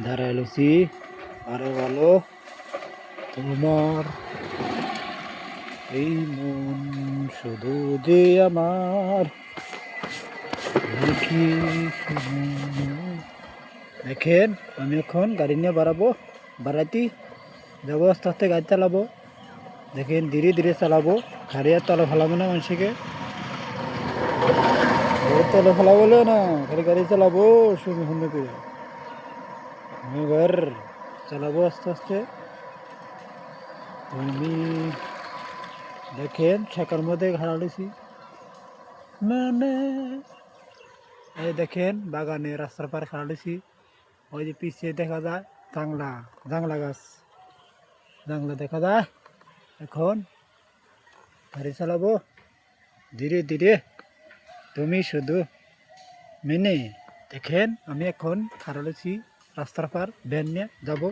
দাঁড়াইছি আরে বলো তোমার এই মন শুধু যে আমার দেখি শুধু। দেখেন আমি এখন গাড়ি নিয়ে বাড়াইতে যাবো, আস্তে আস্তে গাড়ি চালাবো। দেখেন ধীরে ধীরে চালাবো, খাড়িয়ার তলে ফেলাবো না মানুষকে, তলে ফেলাবো না, খালি গাড়ি চালাবো সুন্দর সুন্দর করে। আমি এবার চালাবো আস্তে আস্তে। তুমি দেখেন ঠেকার মধ্যে ঘাড়ালিছি মানে, এই দেখেন বাগানে রাস্তার পাড়ে খাড়ালিছি। ওই যে পিছিয়ে দেখা যায় জাংলা, জাংলা গাছ, জাংলা দেখা যায়। এখন গাড়ি চালাবো ধীরে ধীরে, তুমি শুধু মেনে। দেখেন আমি এখন খাড়ালিছি রাস্তার পার, ভ্যান নিয়ে যাবো।